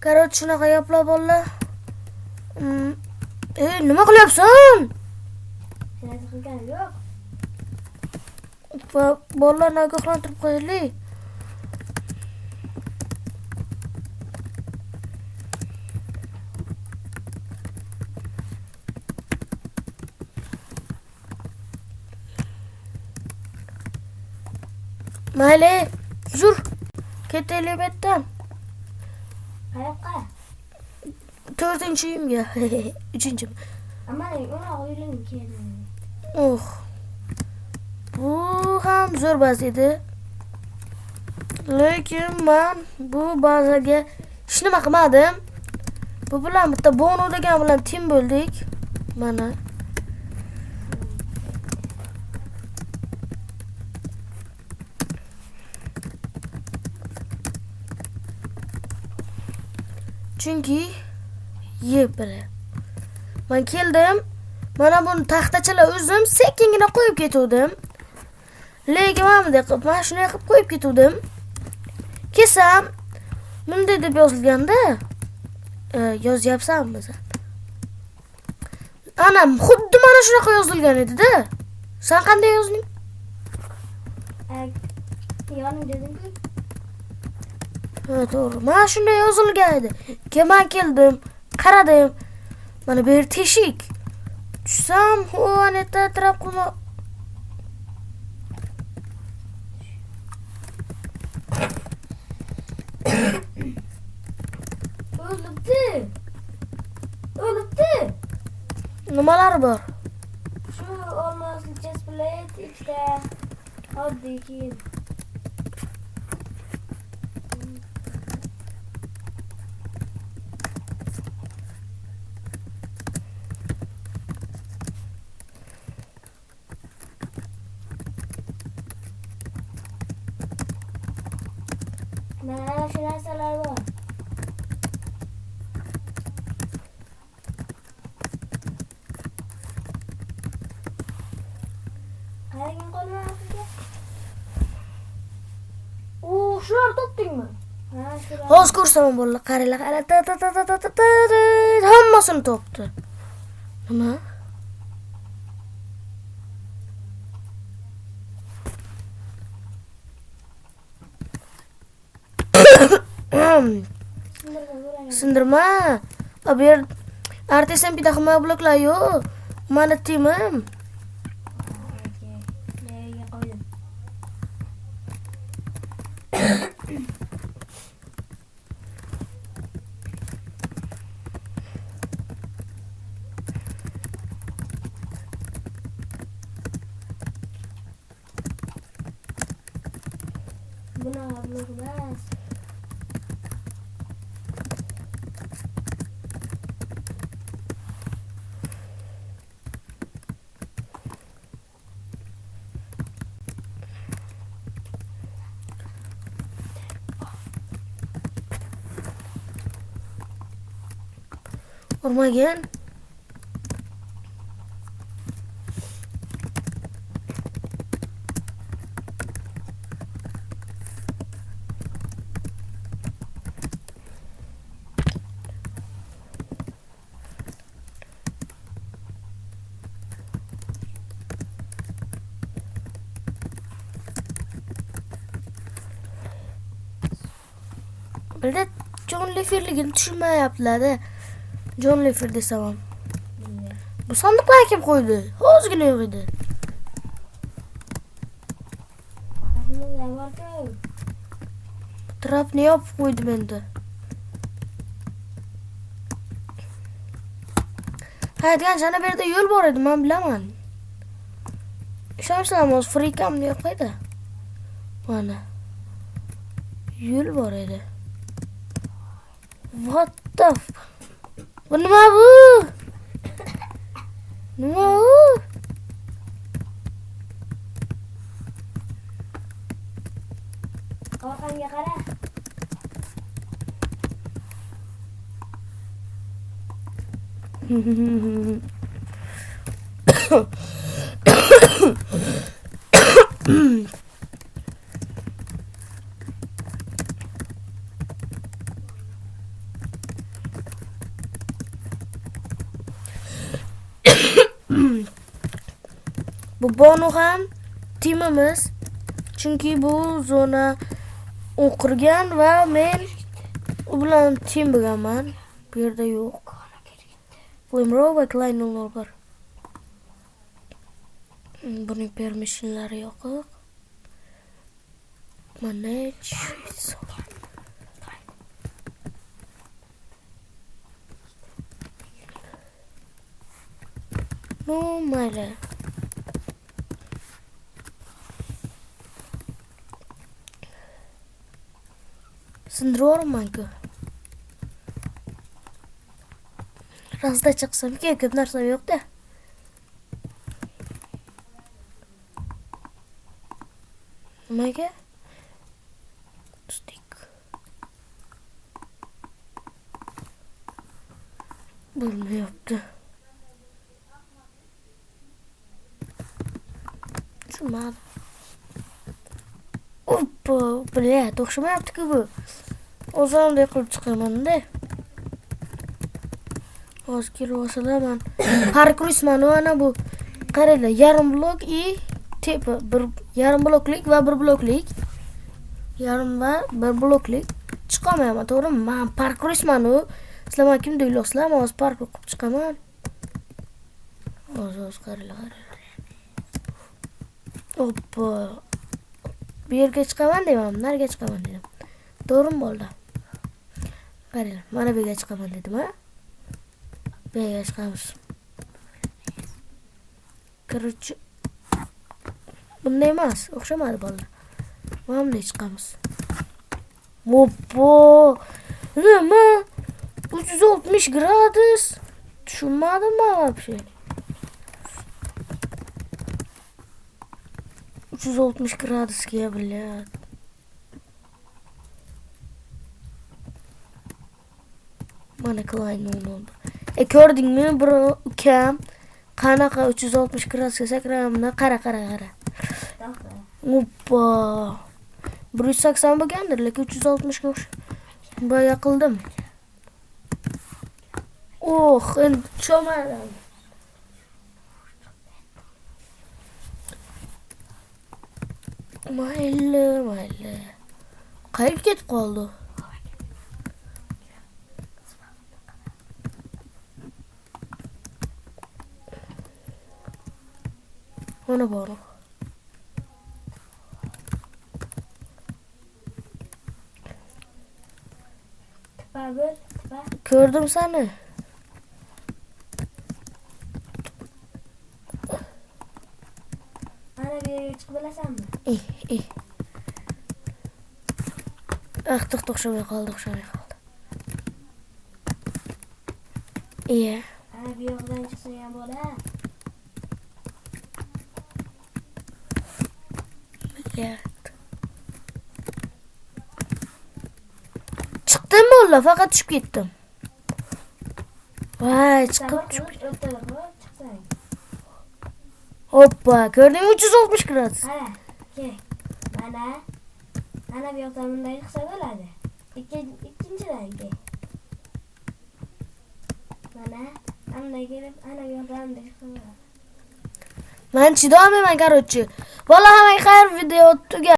Короче, shunaqa yaplar bolalar. Nima qilyapsan? Hech qilganim yo'q. Bolalarni ogohlantirib qo'yaylik. Mayli, yur. Ketaylik bu yerdan. Qayoqqa? 4-uyimga. 3-mi? Amaling uni o'ylim keldi. Bu ham zo'r bas edi. Lekin men bu bazaga hech nima qilmadim. Bu bilan bitta Bono degan bilan tim bo'ldik. Mana. Chunki yepira. Men keldim. Mana buni taxtachalar o'zim sekingina qo'yib ketuvdim. Lekin mana shunday qilib qo'yib ketuvdim. Kesam bunday deb yozilganda yozyapsanmi sen? Ana xuddi mana shunaqa yozilgan edi-da. Sen qanday yozding? Yo'ning dedim-ku. Ha, to'g'ri. Mana shunday yozilgan edi. Men keldim, qaradim. Mana bu yer teshik. Tushsam, anetta atraf qilma. O'libdi. Nimalar bor? Shu olmosli chesplet ikkita oddiy kiyim. Mana shu narsalar bor. Qarang qolmadi. Shular topdingmi? Ha, shular. Hozir ko'rsaman bolalar, qaranglar. Hammasini topdi. Nima? Sindirma. Bu yer artist ham bitta xizmat bloklar yo'q. Mana timim. Buna blok bas. Urmagan. Bildi, John Leferligini tushunmayaptilar-da. John Lefer desam ham. Bu sandiqlar kim qo'ydi? Hozirgina yo'q edi. Trapni yopib qo'ydim endi. Hayotgan jana bu yerda yo'l bor edi, men bilaman. Ishonsangiz, hozir frikamni yo'qlaydi. Mana. Yo'l bor edi. What the Bu nima bu? Nima bu? Orqamga qara. Bu Bonu ham timimiz. Chunki bu zona o'qirgan va men u bilan tim bo'lganman. Bu yerda yo'q. Flimro va Klein 001. Buning permissionlari yo'q. Manage. No, mayli. Sindirvormanku. Rostda chiqsam ko'p narsa yo'q-da. Nimaga? Stik. Bo'lmayapti. Tushunmadim. Oppa, bilet o'xshamayapti-ku bu. O'zimdek qilib chiqaman-da. Hozir kelib olsalaman. Parkurisman ana bu. Qaranglar, yarim blok tepa bir yarim bloklik va bir bloklik. Yarim va bir bloklik. Chiqamayman, to'g'rimi? Men parkurisman u. Sizlar kim deylasizlar? Men hozir parkur qilib chiqaman. Hozir qaranglar. Oppa. Bu yerga chiqaman deyman, nariga chiqaman dedim. To'g'rimi bo'ldi? Qaranglar, mana bu yerga chiqaman dedim-a? Bu yerga chiqamiz. Короче, bunday emas, o'xshamadi bolalar. Mana bunday chiqamiz. Oppa! Nima? 360 gradus. Tushunmadim men вообще. 360 gradusga, блядь. Mana Klein 001. Ko'rdingmi, bro, ukam? Qanaqa 360 gradusga sakrayapman? Qara. Oppa. 180 bo'lgandir, lekin 360 ga boya qildim. Endi cho'madim. Mayli. Qayerga ketib qoldi? Mana bor. Ko'rdim seni. Ana bir yerga chiqib olasanmi? O'xshamay qoldi. Iya. Ana bu yoqdan chiqsa ham bo'lar. Chiqdim bo'ldi, faqat tushib ketdim. Voy, chiqib chiqsang. Hoppa, ko'rdingmi 360 gradus. Qara, ke. Ana bu yoqdan bunday chiqsa bo'ladi. Ikkinchidan ke. Mana kelib, ana bu yoqdan bunday chiqsa bo'ladi. Men chidolmayman, короче. Vallahi hamma xayr, video tugagan.